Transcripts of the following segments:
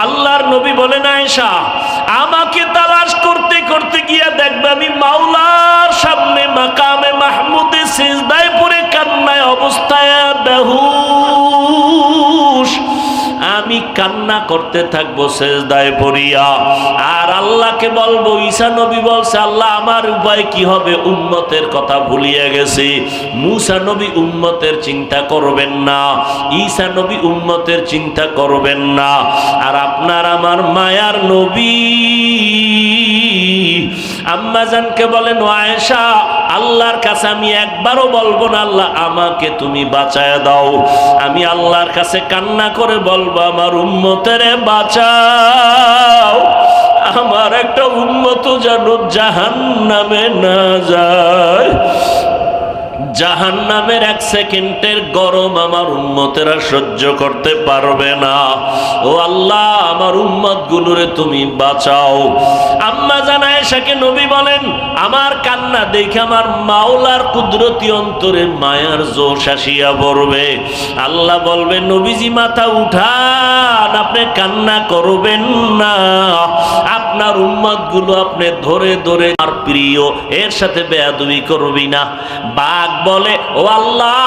আল্লাহর নবী বলেন, আয়েশা আমাকে তালাশ করতে করতে গিয়া দেখবে আমি মাওলার সামনে মাকামে মাহমুদে সিজদায় পড়ে কান্নায় অবস্থায় বেহুশ, আমি কান্না করতে থাকবো সিজদায় পড়িয়া। আর আল্লাহকে বলবো, ঈসা নবী বলছে আল্লাহ আমার উপায় কি হবে, উম্মতের কথা ভুলিয়ে গেছে। মুসা নবী উম্মতের চিন্তা করবেন না, ঈসা নবী উম্মতের চিন্তা করবেন না। আর আপনার আমার মায়ার নবী আম্মাজানকে বলেন, ও আয়েশা আল্লাহর কাছে আমি একবারও বলবো না আল্লাহ আমাকে তুমি বাঁচায় দাও, আমি আল্লাহর কাছে কান্না করে বলবো আমার উম্মতেরে বাঁচাও, আমার একটা উম্মত যেন জাহান্নামে না যায়। জাহান্নামের এক সেকেন্ডের গরম আমার উম্মতেরা সহ্য করতে পারবে না। ও আল্লাহ আমার উম্মত গুলোরে তুমি বাঁচাও। আম্মা জান আয়েশাকে নবী বলেন, আমার কান্না দেখে আমার মাওলার কুদরতি অন্তরে মায়ার জোশ আসিয়া পড়বে। আল্লাহ বলবে, নবীজি মাথা উঠান, আপনি কান্না করবেন না, আপনার উম্মত গুলো আপনি ধরে ধরে আর প্রিয় এর সাথে বেয়াদবি করবি না। বাঘ বলে, ও আল্লাহ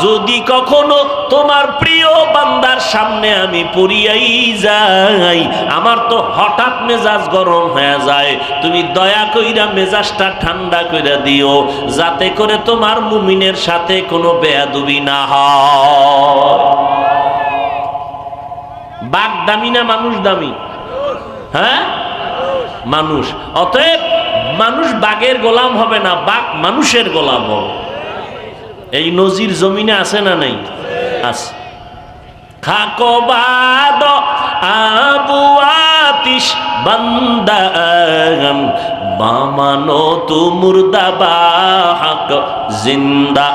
যদি কখনো তোমার প্রিয় বান্দার সামনে আমি পড়িয়াই যাই, আমার তো হঠাৎ মেজাজ গরম হয়ে যায়, তুমি দয়া কইরা মেজাজটা ঠান্ডা কইরা দিও, যাতে করে তোমার মুমিনের সাথে কোনো বেয়াদবি না হয়। বাঘ দামি না মানুষ দামি? হ্যাঁ মানুষ। অতএব মানুষ বাঘের গোলাম হবে না, বাঘ মানুষের গোলাম হবে। এই নজির জমিনে আছে না নাই? আছে। খাকো বাদ আবু আতিশ বান্দাম বামানো তু মুর্দাবা হক জিন্দা।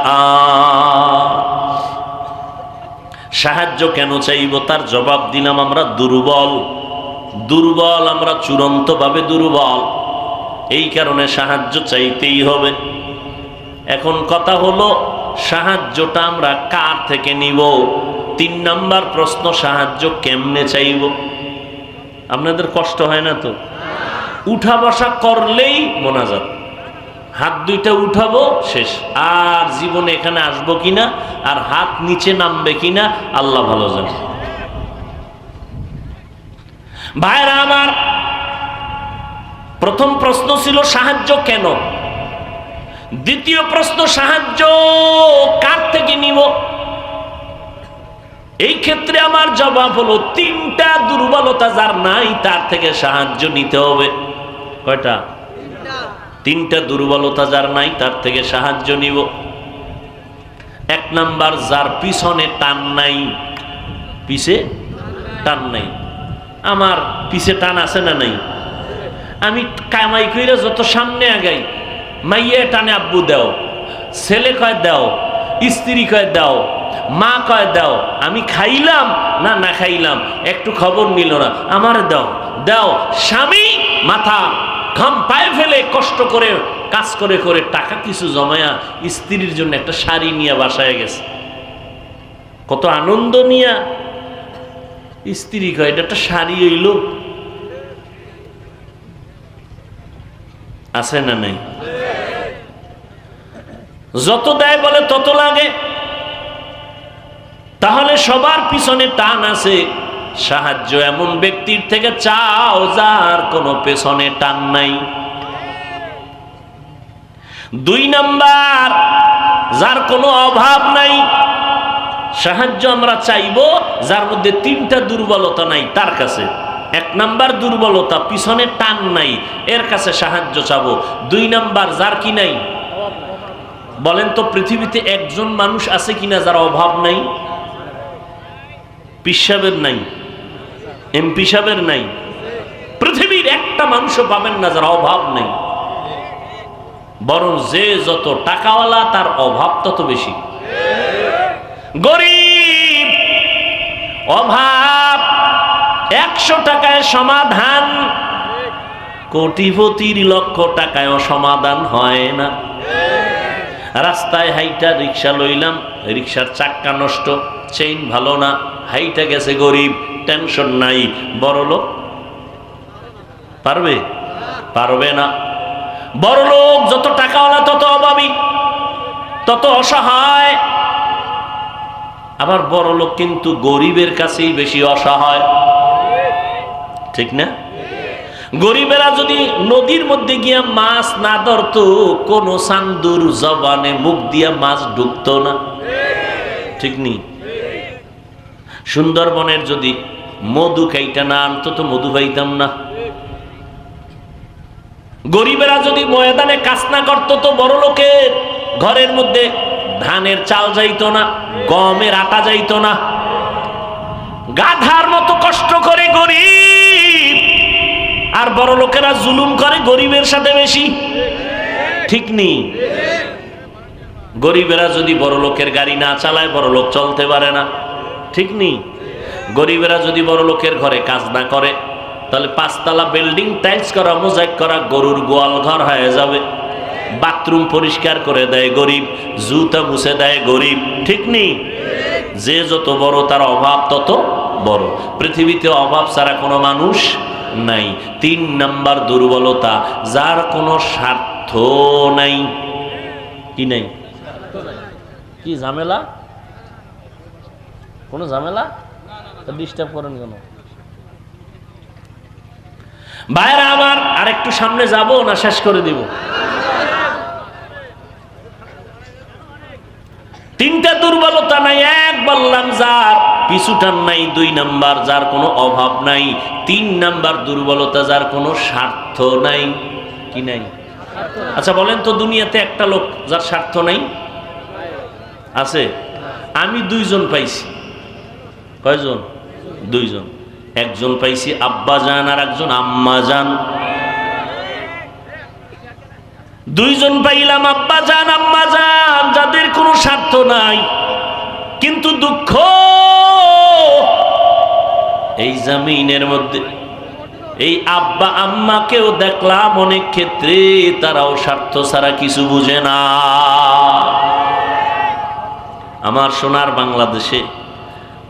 সাহায্য কেন চাইব তার জবাব দিলাম, আমরা দুর্বল, দুর্বল, আমরা চূড়ান্তভাবে দুর্বল, এই কারণে সাহায্য চাইতেই হবে। এখন কথা হলো সাহায্যটা আমরা কার থেকে নিব? 3 নাম্বার প্রশ্ন, সাহায্য কেমনে চাইব? আপনাদের কষ্ট হয় না তো? উঠা বসা করলেই মোনাজাত, হাত দুইটা উঠাবো শেষ, আর জীবনে এখানে আসবো কিনা আর হাত নিচে নামবে কিনা আল্লাহ ভালো জানে। ভাইরা আমার, প্রথম প্রশ্ন ছিল সাহায্য কেন, দ্বিতীয় প্রশ্ন সাহায্য কার থেকে নিব? এই ক্ষেত্রে আমার জবাব হলো 3টা দুর্বলতা যার নাই তার থেকে সাহায্য নিতে হবে। কয়টা? 3টা দুর্বলতা যার নাই তার থেকে সাহায্য নিব। 1 নাম্বার, যার পিছনে টান নাই, পিছে টান নাই। আমার পিছে টান আছে না নাই? আমি কামাই কইরা যত সামনে আগাই, মাইয়া টানে আব্বু দাও, ছেলে কয় দাও, স্ত্রী কয় দাও, মা কয় দাও, আমি খাইলাম না না খাইলাম একটু খবর নিল না, আমার দাও দাও। স্বামী মাথা ঘাম পায়ে ফেলে কষ্ট করে কাজ করে করে টাকা কিছু জমায়া স্ত্রীর জন্য একটা শাড়ি নিয়ে বাসায় গেছে, কত আনন্দ নিয়া স্ত্রী কয় এটা একটা শাড়ি হইল। আছে না নাই? যত দেয় বলে তত লাগে। তাহলে সবার পিছনে টান আছে। সাহায্য এমন ব্যক্তির থেকে চাও যার কোনো পেছনে টান নাই। 2 নাম্বার, যার কোনো অভাব নাই। সাহায্য আমরা চাইব যার মধ্যে 3টা দুর্বলতা নাই তার কাছে। 1 নাম্বার দুর্বলতা, পিছনে টান নাই, এর কাছে সাহায্য চাবো। 2 নাম্বার, যার কি নাই? বলেন তো পৃথিবীতে একজন মানুষ আছে কিনা যার অভাব নাই? পীর সাহেবের নাই, এমপি সাহেবের নাই, পৃথিবীর একটা মানুষও পাবেন না যার অভাব নেই। বরং যে যত টাকাওয়ালা তার অভাব তত বেশি। গরিব অভাব 100 টাকায় সমাধান, কোটিপতির লক্ষ টাকায়ও সমাধান হয় না। রাস্তায় হাইটা রিক্সা লইলাম, রিক্সার চাক্কা নষ্ট, চেইন ভালো না, হাইটা গেছে গরিব, টেনশন নাই। বড় লোক পারবে? পারবে না। বড় লোক যত টাকাওয়ালা তত অভাবী, তত অসহায়। আবার বড় লোক কিন্তু গরিবের কাছেই বেশি অসহায়, ঠিক না? গরিবেরা যদি নদীর মধ্যে গিয়া মাছ না ধরতো, কোন সান্দুর জবানে মুখ দিয়া মাছ ঢুকতো না, ঠিক নি? সুন্দরবনের যদি মধু খাইটা না আনতো তো মধু পাইতাম না। গরিবেরা যদি ময়দানে কাজ না করতো তো বড় লোকের ঘরের মধ্যে ধানের চাল যাইতো না, গমের আটা যাইতো না। গাধার মতো কষ্ট করে গরিব, আর বড় লোকেরা জুলুম করে গরিবের সাথে বেশি, ঠিক নি? গরিবেরা যদি বড় লোকের গাড়ি না চালায় বড় লোক চলতে পারে না, ঠিক নি? গরিবেরা যদি বড় লোকের ঘরে কাজ না করে তাহলে 5 তলা বিল্ডিং টাইলস করা, মোজাইক করা গরুর গোয়াল ঘর হয়ে যাবে। বাথরুম পরিষ্কার করে দেয় গরিব, জুতা মুছে দেয় গরিব, ঠিক নি? যে যত বড় তার অভাব তত বড়। পৃথিবীতে অভাব ছাড়া কোনো মানুষ নাই। 3 নাম্বার দুর্বলতা, যার কোনো স্বার্থ নাই। কি নাই? কি ঝামেলা? কোনো ঝামেলা? ডিস্টার্ব করেন কেন ভাইরা আমার? আর একটু সামনে যাব না শেষ করে দিব? 3টা দুর্বলতা নাই। 1 বললাম যার পিছুটান নাই। 2 নাম্বার যার কোনো অভাব নাই। 3 নাম্বার দুর্বলতা যার কোনো স্বার্থ নাই। কি নাই? আচ্ছা বলেন তো, দুনিয়াতে একটা লোক যার স্বার্থ নাই আছে? আমি 2 জন পাইছি। কয়জন? 2 জন। একজন পাইছি আব্বা জান আর একজন আম্মা জান। 2 জন পাইলাম আব্বা জান আম্মা জান, যাদের কোনো স্বার্থ নাই। কিন্তু দুঃখ, এই জমিনের মধ্যে এই আব্বা আম্মাকেও দেখলাম অনেক ক্ষেত্রে তারাও স্বার্থ ছাড়া কিছু বুঝে না। আমার সোনার বাংলাদেশে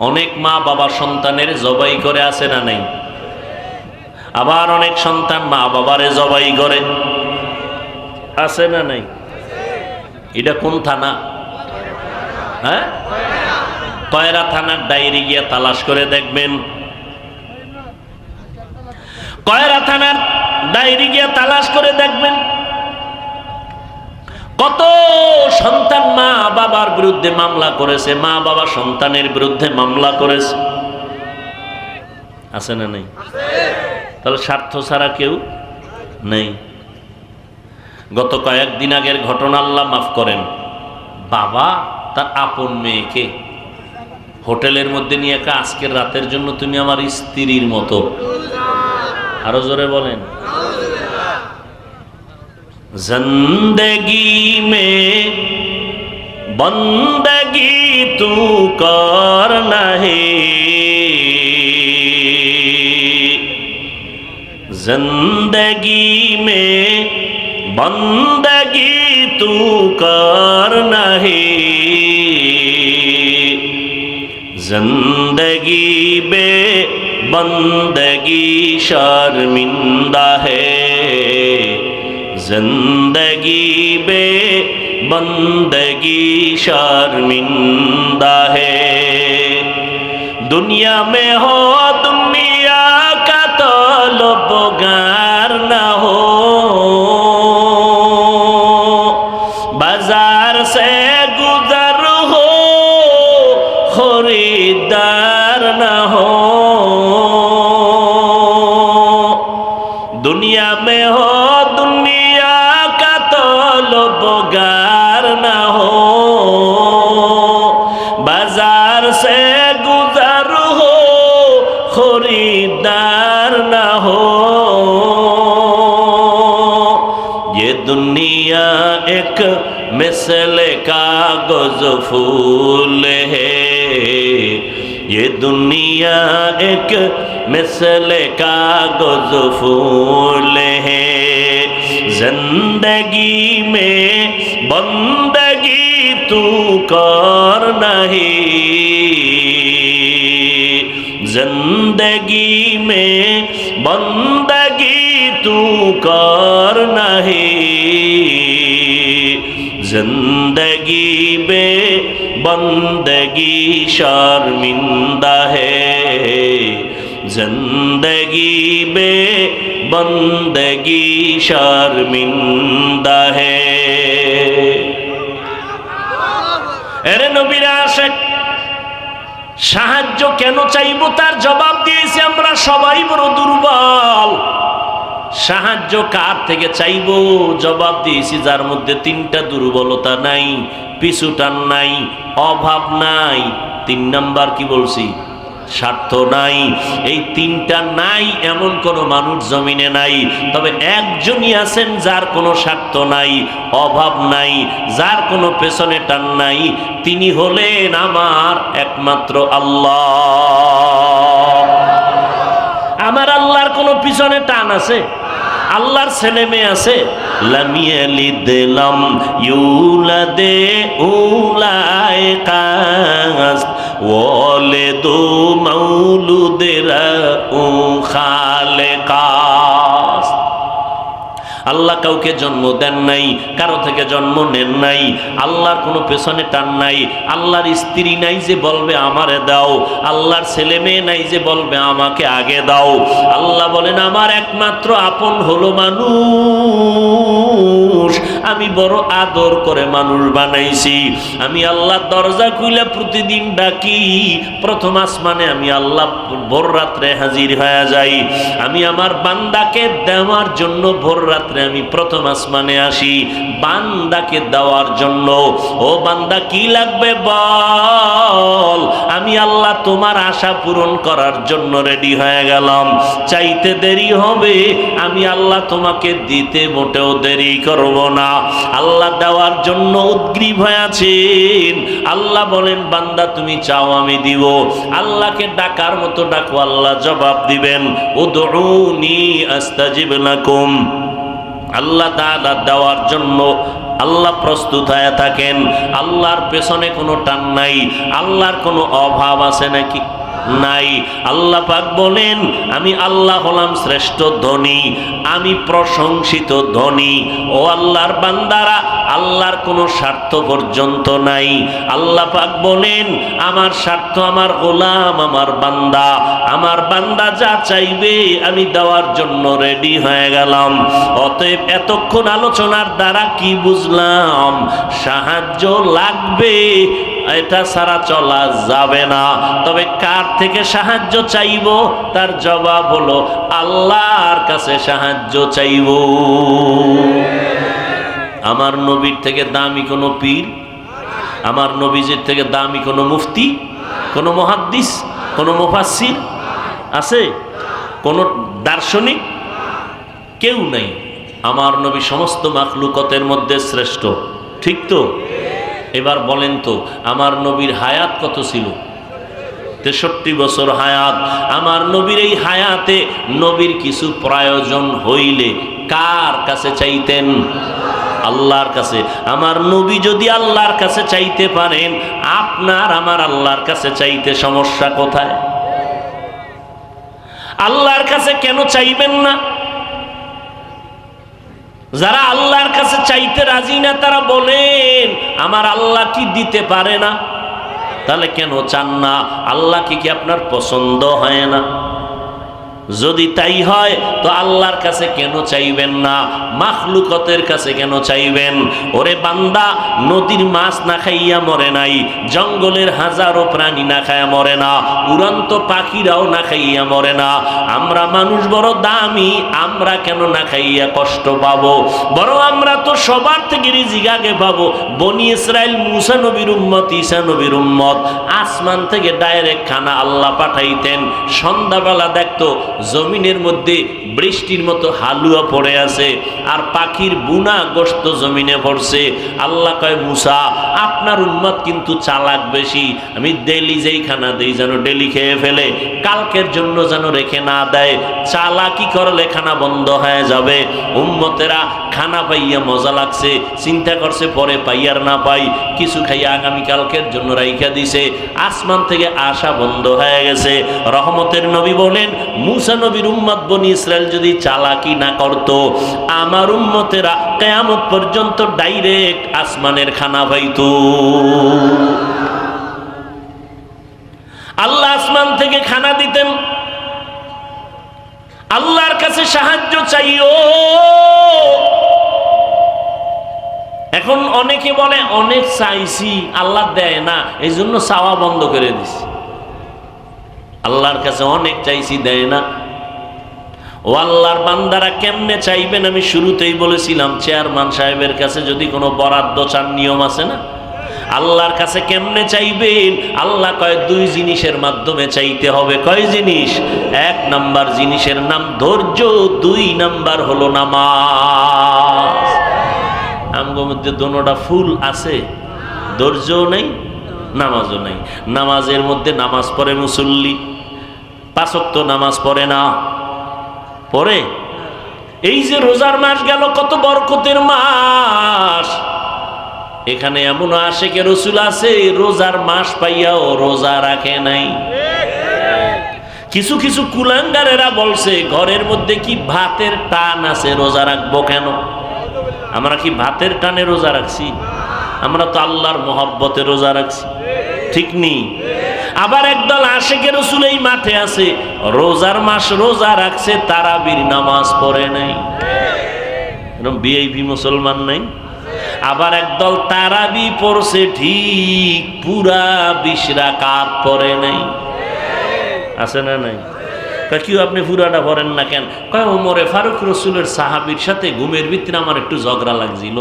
অনেক মা বাবা সন্তানের জবাই করে, আছে না নাই? আবার অনেক সন্তান মা বাবারে জবাই করে, আছে না নাই? এটা কোন থানা? হ্যাঁ, কয়রা থানার ডায়েরি গিয়া তালাশ করে দেখবেন। কয়রা থানার ডায়েরি গিয়া তালাশ করে দেখবেন কত সন্তান মা বাবার বিরুদ্ধে মামলা করেছে, মা বাবা সন্তানের বিরুদ্ধে মামলা করেছে, আছে না নেই? তাহলে স্বার্থ ছাড়া কেউ নেই। গত কয়েকদিন আগের ঘটনা, আল্লাহ মাফ করেন, বাবা তার আপন মেয়েকে হোটেলের মধ্যে নিয়ে একা, আজকের রাতের জন্য তুমি আমার স্ত্রীর মতো। আরো জোরে বলেন। जिंदगी में बंदगी तू करना है, जिंदगी में बंदगी तू करना है, जिंदगी बे बंदगी शर्मिंदा है, जिंदगी बे बंदगी शर्मिंदा है। दुनिया में हो दुनिया का तलबगार न हो, बाजार से गुजर हो खरीदार न हो, दुनिया में हो दुनिया का तलबगार न हो, बाजार से गुजर हो खरीदार न हो। ये दुनिया एक मिसल कागज फूल है, ये दुनिया एक मिसल कागज फूल है, जिंदगी में बंदगी तू कर नहीं, जिंदगी में बंदगी तू कर नहीं, जिंदगी में बंदगी शर्मिंदा है, जिंदगी में बंदगी शर्मिंदा है। এরে নবীর আশিক, সাহায্য কেন চাইবো তার জবাব দিয়েছি আমরা সবাই বড় দুর্বল। সাহায্য কার থেকে চাইবো জবাব দিয়েছি যার মধ্যে তিনটা দুর্বলতা নাই, পিছুটান নাই, অভাব নাই, 3 নাম্বার কি বলছি, স্বার্থ নাই। এই তিনটা নাই এমন কোন মানুষ জমিনে নাই। তবে একজনই আছেন যার কোনো স্বার্থ নাই, অভাব নাই, যার কোনো পেছনে টান নাই। তিনি হলেন আমার একমাত্র আল্লাহ। আমার আল্লাহর কোনো পিছনে টান আছে? আল্লাহর ছেলে মেয়ে আছে? লাম ইয়ালিদ লাম ইউলাদ উলাইকাস ওয়ালিদু মাউলুদেরা ও খালেকাস। আল্লাহ কাউকে জন্ম দেন নাই, কারো থেকে জন্ম নেন নাই, আল্লাহর কোনো পেছনে টান নাই। আল্লাহর স্ত্রী নাই যে বলবে আমারে দাও, আল্লাহর ছেলে মেয়ে নাই যে বলবে আমাকে আগে দাও। আল্লাহ বলেন আমার একমাত্র আপন হলো মানুষ। আমি বড় আদর করে মানুষ বানাইছি। আমি আল্লাহ দরজা খুলে প্রতিদিন ডাকি। প্রথম আসমানে আমি আল্লাহ ভোর রাত্রে হাজির হয়ে যাই। আমি আমার বান্দাকে দেওয়ার জন্য ভোর রাত্রে আমি প্রথম আসমানে আসি বান্দাকে দেওয়ার জন্য। ও বান্দা কি লাগবে বল, আমি আল্লাহ তোমার আশা পূরণ করার জন্য রেডি হয়ে গেলাম। চাইতে দেরি হবে, আমি আল্লাহ তোমাকে দিতে মোটেও দেরি করব না। আল্লাহ দেওয়ার জন্য উদ্গ্রীব হয়ে আছেন। আল্লাহ বলেন বান্দা তুমি চাও আমি দিব। আল্লাহকে ডাকার মতো ডাকো, আল্লাহ জবাব দিবেন। উদউনি আস্তাজিব লাকুম। আল্লাহ তাআলা দেওয়ার জন্য আল্লাহ প্রস্তুত হয়ে থাকেন। আল্লাহর পেছনে কোনো টান নাই। আল্লাহর কোনো অভাব আছে নাকি? নাই। আল্লাহ পাক বলেন আমি আল্লাহ হলাম শ্রেষ্ঠ ধনী, আমি প্রশংসিত ধনী। ও আল্লাহর বান্দারা, আল্লাহর কোনো স্বার্থ পর্যন্ত নাই। আল্লাহ পাক বলেন আমার স্বার্থ আমার গোলাম, আমার বান্দা যা চাইবে আমি দেওয়ার জন্য রেডি হয়ে গেলাম। অতএব এতক্ষণ আলোচনার দ্বারা কি বুঝলাম? সাহায্য লাগবে, এটা ছাড়া চলা যাবে না। তবে কার থেকে সাহায্য চাইব? তার জবাব হলো আল্লাহর কাছে সাহায্য চাইব। আমার নবীর থেকে দামি কোনো পীর, আমার নবীজির থেকে দামি কোনো মুফতি, কোনো মুহাদ্দিস, কোনো মুফাসসির আছে? কোনো দার্শনিক? কেউ নাই। আমার নবী সমস্ত মাখলুকতের মধ্যে শ্রেষ্ঠ, ঠিক তো? এবার বলেন তো আমার নবীর হায়াত কত ছিল? 63 বছর হায়াত। আমার নবীর এই হায়াতে নবীর কিছু প্রয়োজন হইলে কার কাছে চাইতেন? আল্লাহর কাছে। আমার নবী যদি আল্লাহর কাছে চাইতে পারেন, আপনার আমার আল্লাহর কাছে চাইতে সমস্যা কোথায়? আল্লাহর কাছে কেন চাইবেন না? যারা আল্লাহর কাছে চাইতে রাজি না তারা বলেন আমার আল্লাহ কি দিতে পারে না? তাহলে কেন চান না? আল্লাহকে কি আপনার পছন্দ হয় না? যদি তাই হয় তো আল্লাহর কাছে কেন চাইবেন না? মাখলুকতের কাছে কেন চাইবেন? ওরে বান্দা, নদীর মাছ না খাইয়া মরে নাই, জঙ্গলের হাজারো প্রাণী না খাইয়া মরে না, উড়ন্ত পাখিরাও না খাইয়া মরে না। আমরা মানুষ বড় দামি, আমরা কেন না খাইয়া কষ্ট পাবো? বরং আমরা তো সবার থেকে রিজিক আগে পাবো। বনি ইসরাইল মুসা নবীর উম্মত, ঈসা নবীর উম্মত, আসমান থেকে ডাইরেক্ট খানা আল্লাহ পাঠাইতেন। সন্ধ্যাবেলা দেখতো জমিনের মধ্যে বৃষ্টির মতো হালুয়া পড়ে আছে আর পাখির বুনা গোশত জমিনে পড়ছে। আল্লাহ কয় মুসা, আপনার উম্মত কিন্তু চালাক বেশি, আমি ডেলি যেই খানা দেই যেন ডেলি খেয়ে ফেলে, কালকের জন্য যেন রেখে না দেয়। চালাকি করলে খানা বন্ধ হয়ে যাবে। উম্মতেরা খানা পাইয়া মজা লাগছে, চিন্তা করছে পরে পাই আর না পাই, কিছু খাইয়া আগামীকালকের জন্য রাইখা দিছে। আসমান থেকে আসা বন্ধ হয়ে গেছে। রহমতের নবী বলেন, মুসা নবীর উম্মত বনি ইসরায়েল যদি চালাকি না করত, আমার উম্মতেরা কিয়ামত পর্যন্ত ডাইরেক্ট আসমানের খানা পাইতো। আল্লাহ আসমান থেকে খানা দিতেন। আল্লাহর কাছে সাহায্য চাইও। এখন অনেকে বলে অনেক চাইছি আল্লাহ দেয় না, এই জন্য চাওয়া বন্ধ করে দিছি। আল্লাহর কাছে অনেক চাইছি, দেয় না। ও আল্লাহর বান্দারা কেমনে চাইবেন? আমি শুরুতেই বলেছিলাম, চেয়ারম্যান সাহেবের কাছে যদি কোনো বরাদ্দ চান, নিয়ম আছে না? আল্লাহর কাছে কেমনে চাইবেন? আল্লাহ কয় দুই জিনিসের মাধ্যমে চাইতে হবে। কয় জিনিস? এক নাম্বার জিনিসের নাম ধৈর্য, দুই নাম্বার হলো নামাজ। আমগোর মধ্যে দোনোটা ফুল আছে, ধৈর্যও নেই, নামাজও নেই। নামাজের মধ্যে নামাজ পড়ে মুসল্লি, 5 ওয়াক্ত নামাজ পড়ে না, পড়ে। এই যে রোজার মাস গেল, কত বরকতের মাস। এখানে এমন আশেকে রসুল আছে রোজার মাস পাইয়াও রোজা রাখে নাই। কিছু কিছু কুলাঙ্গারেরা বলছে ঘরের মধ্যে কি ভাতের টান আছে, রোজা রাখবো কেন? আমরা কি ভাতের টানে রোজা রাখছি? আমরা তো আল্লাহর মহব্বতে রোজা রাখছি, ঠিক নেই? আবার একদল আশেকে রসুল এই মাঠে আছে, রোজার মাস রোজা রাখছে, তারাবির নামাজ পড়ে নাই। এরকম ভিআইপি মুসলমান নাই? আবার একদল তারাবি পড়ছে ঠিক, পুরা 20 রাকাত পড়ে নাই। আছে না নাই? কেউ আপনি পুরাটা পড়েন না কেন? কয় ওমরে ফারুক রসুলের সাহাবীর সাথে ঘুমের ভিতরে আমার একটু ঝগড়া লাগছিল।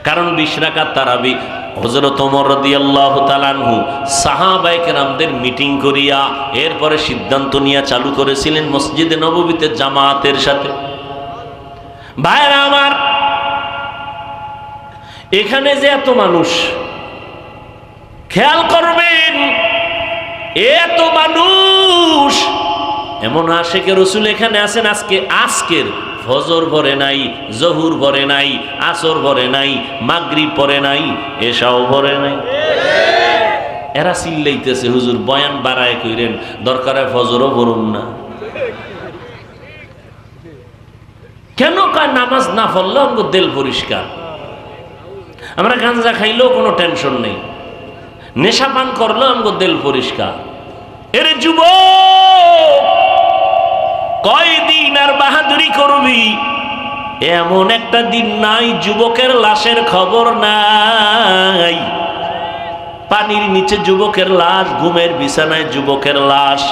কারণ 20 রাকাত তারাবি হযরত ওমর রাদিয়াল্লাহু তাআলা আনহু সাহাবায়ে কেরামদের মিটিং করিয়া এরপরে সিদ্ধান্ত নিয়ে চালু করেছিলেন মসজিদে নববীতে জামাতের সাথে। ভাইরা আমার, এখানে যে এত মানুষ, খেয়াল করবেন, এত মানুষ, এমন আশেকে রসুল এখানে আছেন আজকের ফজর ভরে নাই, জহুর ভরে নাই, আসর ভরে নাই, মাগরিব পরে নাই, এশাও ভরে নাই। এরা চিল্লাইতেছে হুজুর বয়ান বাড়ায় কইরেন, দরকারে ফজরও ভরুন না। কেন? কয় নামাজ না পড়লেও আমাকে দিল পরিষ্কার। আমরা গাঁজা খাইলেও কোনো টেনশন নেই, নেশা পান করলেও আমাকে দিল পরিষ্কার। এরে যুবক, কয়দিন আর বাহাদুরি করবি? এমন একটা দিন নাই যুবকের লাশের খবর নাই। পানির নিচে যুবকের লাশ, ঘুমের বিছানায় যুবকের লাশ,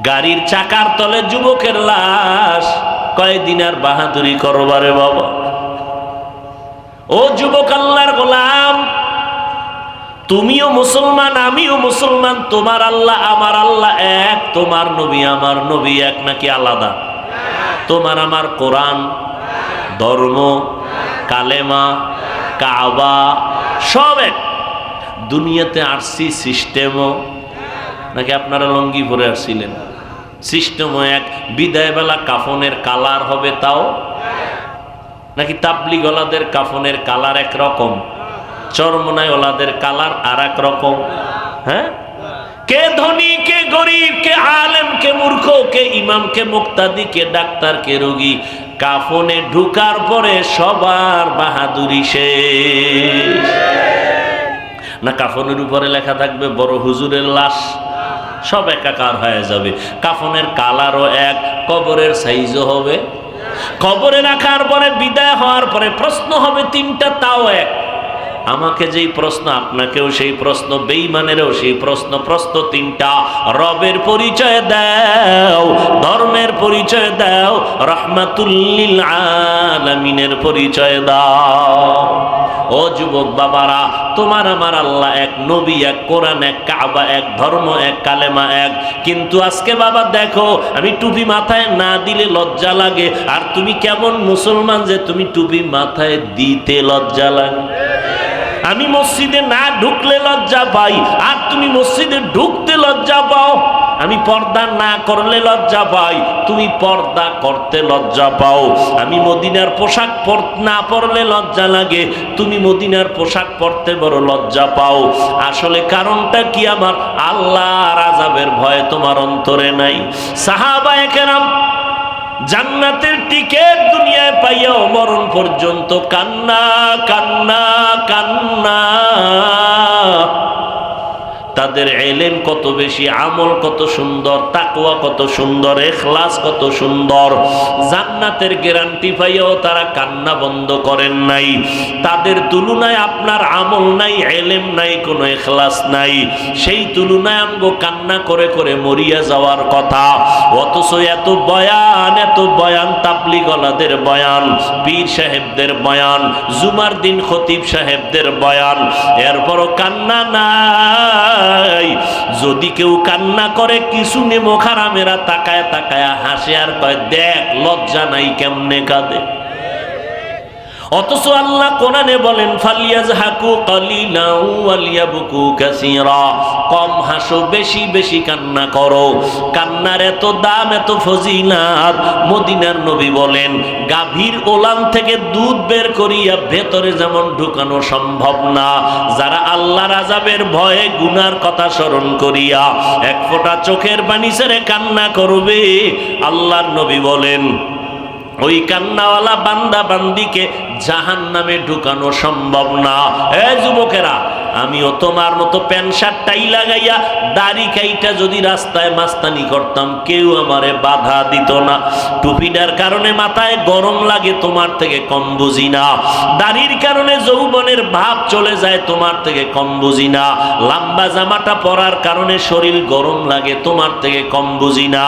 গাড়ির চাকার তলে যুবকের লাশ। কয়দিন আর বাহাদুরি করবারে বাবা? ও যুবক আল্লাহর গোলাম, তুমিও মুসলমান, আমিও মুসলমান। তোমার আল্লাহ আমার আল্লাহ এক, তোমার নবী আমার নবী এক নাকি আলাদা? তোমার আমার কোরআন, ধর্ম, কালেমা, কাবা সব এক। দুনিয়াতে আসছি সিস্টেমও, নাকি আপনারা লঙ্গি পরে আসছিলেন? সিস্টেমও এক। বিদায় বেলা কাফনের কালার হবে তাও, নাকি তাবলিগ ওয়ালাদের কাফনের কালার একরকম, চরমনায় ওলাদের কালার আর এক রকম? হ্যাঁ, কে ধনী, কে গরিব, কে আলেম, কে মূর্খ, কে ইমাম, কে মুক্তাদি, কে ডাক্তার, কে রোগী, কাফনে ঢুকার পরে সবার বাহাদুরি শেষ। না কাফনের উপরে লেখা থাকবে বড় হুজুরের লাশ, সব একাকার হয়ে যাবে। কাফনের কালারও এক, কবরের সাইজও হবে। কবরে রাখার পরে বিদায় হওয়ার পরে প্রশ্ন হবে 3টা, তাও এক। আমাকে যেই প্রশ্ন, আপনাকেও সেই প্রশ্ন, বেঈমানেরও সেই প্রশ্ন। প্রশ্ন 3টা, রবের পরিচয় দাও, ধর্মের পরিচয় দাও, রাহমাতুল লিল আলামিনের পরিচয় দাও। ও যুবক বাবারা, তোমার আমার আল্লাহ এক, নবী এক, কোরআন এক, কাবা এক, ধর্ম এক, কালেমা এক। কিন্তু আজকে বাবা দেখো, আমি টুপি মাথায় না দিলে লজ্জা লাগে। আর তুমি কেমন মুসলমান যে তুমি টুপি মাথায় দিতে লজ্জা লাগে? আমি মসজিদে না ঢুকলে লজ্জা পাই, আর তুমি মসজিদে ঢুকতে লজ্জা পাও। আমি পর্দা না করলে লজ্জা পাই, তুমি পর্দা করতে লজ্জা পাও। আমি মদিনার পোশাক না পরলে লজ্জা লাগে, তুমি মদিনার পোশাক পরতে বড় লজ্জা পাও। আসলে কারণটা কি? আমার আল্লাহর আযাবের ভয় তোমার অন্তরে নাই। সাহাবায়ে কেরাম জান্নাতের টিকেট দুনিয়ায় পাইয়াও মরণ পর্যন্ত কান্না কান্না কান্না। তাদের ইলম কত বেশি, আমল কত সুন্দর, তাকওয়া কত সুন্দর, ইখলাস কত সুন্দর। জান্নাতের গ্যারান্টি পাইয়াও তারা কান্না বন্ধ করেন নাই। তাদের তুলনায় আপনার আমল নাই, ইলম নাই, কোনো ইখলাস নাই। সেই তুলনায় আমগো কান্না করে করে মরিয়া যাওয়ার কথা। অথচ এত বয়ান, তাবলীগওয়ালাদের বয়ান, পীর সাহেবদের বয়ান, জুমার দিন খতিব সাহেবদের বয়ান, এরপরও কান্না নাই। যদি কেউ কান্না করে, কিছু নেমো খারামেরা তাকায় তাকায় হাসে আর কয়, দেখ লজ্জা নাই কেমনে কাঁদে। অথচ আল্লাহ কোরআনে বলেন, ফালিয়াজহাকু কালিলান ওয়ালিয়াবকু কাসীরা, কম হাসো, বেশি বেশি কান্না করো। কান্নার এত দাম, এত ফজিলত। মদিনার নবী বলেন, গাভীর ওলান থেকে দুধ বের করিয়া ভেতরে যেমন ঢুকানো সম্ভব না, যারা আল্লাহর আযাবের ভয়ে গুনার কথা স্মরণ করিয়া এক ফোঁটা চোখের পানি ছেড়ে কান্না করবে, আল্লাহর নবী বলেন ওই কান্নাওয়ালা বান্দা বান্দিকে জাহান্নামে ঢুকানো সম্ভব না। এ যুবকেরা, আমিও তোমার মতো প্যান্ট শার্ট টাই লাগাইয়া দাড়ি কাইটা যদি রাস্তায় মাস্তানি করতাম, কেউ আমারে বাধা দিত না। টুপিটার কারণে মাথায় গরম লাগে, তোমার থেকে কম বুঝি না। দাড়ির কারণে যৌবনের ভাব চলে যায়, তোমার থেকে কম বুঝি না। লম্বা জামাটা পরার কারণে শরীর গরম লাগে, তোমার থেকে কম বুঝি না।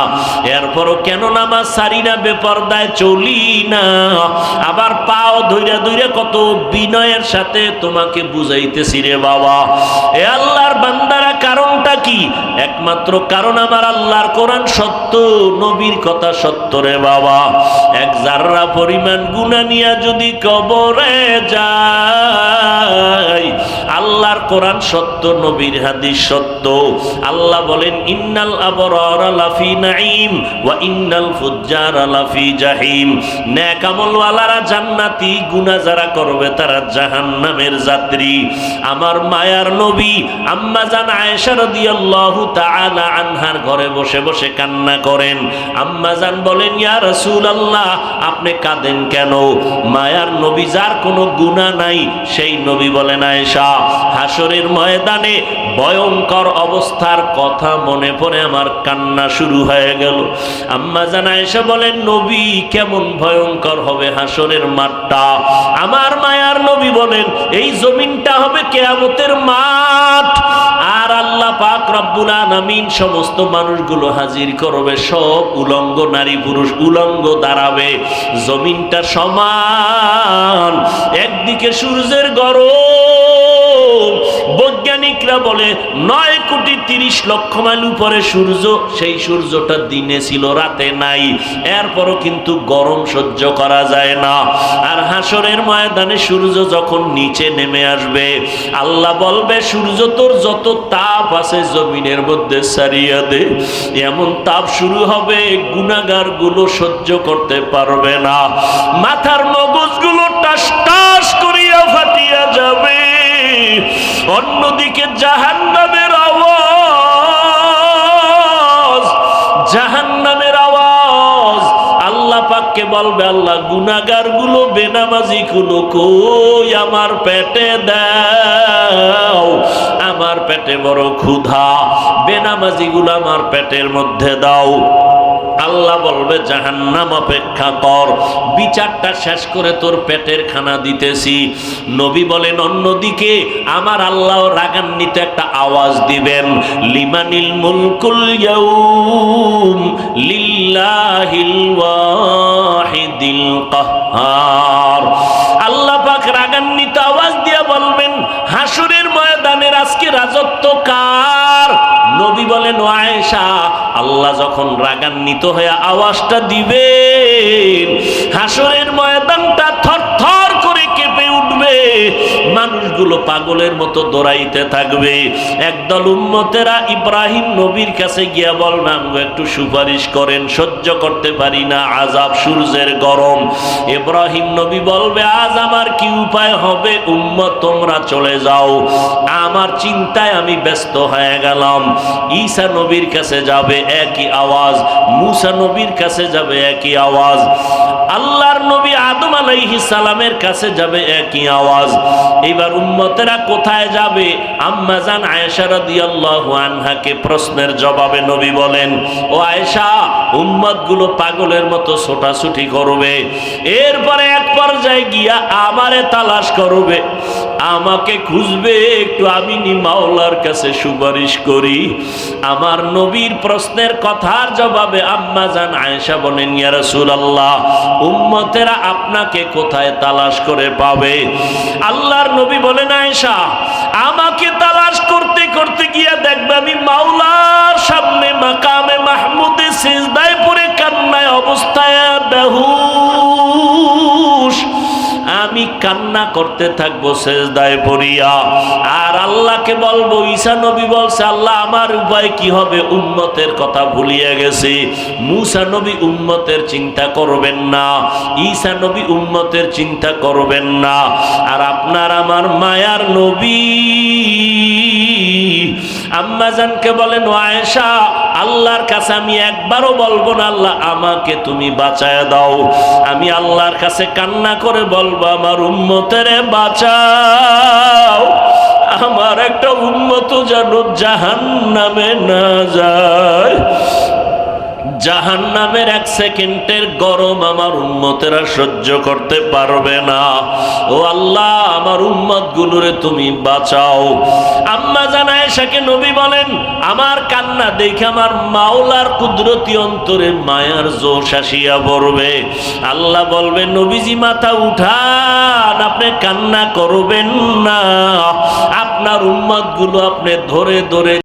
এরপরও কেন নামাজ সারি না, বেপরদায় চলি না। আবার পাও ধইরা ধইরা কত বিনয়ের সাথে তোমাকে বুঝাইতেছি রে বাবা। এ আল্লাহর বান্দারা, কারণটা কি? একমাত্র কারণ আমার আল্লাহর কোরআন সত্য, নবীর কথা সত্য রে বাবা। এক জাররা পরিমাণ গুনাহ নিয়া যদি কবরে যায়, আল্লাহর কোরআন সত্য, নবীর হাদিস সত্য। আল্লাহ বলেন, ইন্নাল আবরারা লাফি নাঈম ওয়া ইন্নাল ফুজ্জারা লাফি জাহিম। নেক আমলওয়ালারা জান্নাতি, গুনাহ যারা করবে তারা জাহান্নামের যাত্রী। আমার মায়ার নবী আম্মা জান আয়েশা রাদিয়াল্লাহু তাআলা আনহার ঘরে বসে বসে কান্না করেন। আম্মা জান বলেন, ইয়া রাসূলুল্লাহ, আপনি কাঁদেন কেন? মায়ার নবী, যার কোনো গুনাহ নাই, সেই নবী বলেন, আয়েশা, হাসরের ময়দানে ভয়ঙ্কর অবস্থার কথা মনে পড়ে আমার কান্না শুরু হয়ে গেল। আম্মা জান আয়েশা বলেন, নবী, কেমন ভয়ঙ্কর হবে হাসরের মাঠটা? আমার মায়ার নবী বলেন, এই জমিনটা হবে কিয়ামতের মাঠ, আর আল্লাহ পাক রব্বুল আলামিন সমস্ত মানুষগুলো হাজির করবে, সব উলঙ্গ নারী পুরুষ উলঙ্গ দাঁড়াবে। জমিনটা সমান, একদিকে সূর্যের গরম, বৈজ্ঞানিকরা বলে 9,30,00,000 মাইল উপরে সূর্য, সেই সূর্যটা দিনে ছিল, রাতে নাই। এরপরও কিন্তু গরম সহ্য করা যায় না। আর হাসরের ময়দানে সূর্য যখন নিচে নেমে আসবে, আল্লাহ বলবে, সূর্য তোর যত তাপ আছে জমিনের মধ্যে সারিয়া দে। এমন তাপ শুরু হবে, গুনাহগার গুলো সহ্য করতে পারবে না, মাথার মগজগুলো টাস টাস করিয়া ফাটিয়া যাবে। অন্যদিকে জাহান্নামের আওয়াজ, জাহান্নামের আওয়াজ। আল্লাহ পাককে বলবে, আল্লাহ, গুনাহগার গুলো, বেনামাজি গুলো কই? আমার পেটে দাও, আমার পেটে বড় ক্ষুধা, বেনামাজি গুলো আমার পেটের মধ্যে দাও। আল্লাহ বলবে, জাহান্নাম অপেক্ষা কর, বিচারটা শেষ করে তোর পেটের খানা দিতেছি। নবী বলেন, অন্যদিকে আমার আল্লাহ রাগান্বিত একটা আওয়াজ দিবেন, লিমানিল মুলকুল ইয়াউম লিল্লাহিল ওয়াহিদিল কাহ্হার। আল্লাহ পাক রাগান্বিত আওয়াজ দিয়ে আজকে রাজত্ব কার? নবী বলেন ও আয়েশা, আল্লাহ যখন রাগান্বিত হয়ে আওয়াজটা দিবেন, হাসরের ময়দানটা থরথর করে কেঁপে উঠবে, মানুষগুলো পাগলের মতো দৌড়াইতে থাকবে। একদল উম্মতেরা ইব্রাহিম নবীর কাছে গিয়া বলবে, আমাকে একটু সুপারিশ করেন, সহ্য করতে পারি না আযাব, সূর্যের গরম। ইব্রাহিম নবী বলবে, আজ আমার কি উপায় হবে? উম্মত তোমরা চলে যাও, আমার চিন্তায় আমি ব্যস্ত হয়ে গেলাম। ঈসা নবীর কাছে যাবে, একই আওয়াজ। মূসা নবীর কাছে যাবে, একই আওয়াজ। আল্লাহর নবী আদম আলাইহিস সালামের কাছে যাবে, একই আওয়াজ। এবার উম্মতেরা কোথায় যাবে? আম্মা জান আয়েশা রাদিয়াল্লাহু আনহাকে প্রশ্নের জবাবে নবী বলেন, ও আয়েশা, উম্মতগুলো পাগলের মতো ছোটাছুটি করবে, এরপরে এক পর্যায়ে গিয়া আমারে তালাশ করবে, আমাকে খুঁজবে, একটু আমি মাওলার কাছে সুপারিশ করি। আমার নবীর প্রশ্নের কথার জবাবে আম্মা জান আয়েশা বলেন, ইয়া রাসূলুল্লাহ, উম্মতেরা আপনাকে কোথায় তালাশ করে পাবে? আল্লাহর নবী বলেন, আয়েশা, আমাকে তালাশ করতে করতে গিয়া দেখবে আমি মাওলার সামনে মাকামে মাহমুদে সিজদায় পড়ে কান্নায় অবস্থায় বেহুশ, আমি কান্না করতে থাকবো সিজদায় পড়িয়া। আর আল্লাহকে বলবো, ঈসা নবী বলছে, আল্লাহ আমার উপায় কি হবে? উম্মতের কথা ভুলিয়ে গেছি। মূসা নবী উম্মতের চিন্তা করবেন না, ঈসা নবী উম্মতের চিন্তা করবেন না। আর আপনার আমার মায়ার নবী আম্মা জানকে বলেন, ও আয়েশা, আল্লাহর কাছে আমি একবারও বলবো না, আল্লাহ আমাকে তুমি বাঁচায় দাও। আমি আল্লাহর কাছে কান্না করে বলবো, আমার উম্মতেরে বাঁচাও, আমার একটা উম্মত যেন জাহান্নামে না যায়। জাহান্নামের এক সেকেন্ডের গরম আমার উম্মতেরা সহ্য করতে পারবে না। ও আল্লাহ, আমার উম্মত গুলোরে তুমি বাঁচাও। আম্মা জান আয়েশাকে নবী বলেন, আমার কান্না দেখে আমার মাওলার কুদরতি অন্তরে মায়ার জোশ আসিয়া পড়বে। আল্লাহ বলবে, নবীজি মাথা উঠান, আপনি কান্না করবেন না, আপনার উম্মত গুলো আপনি ধরে ধরে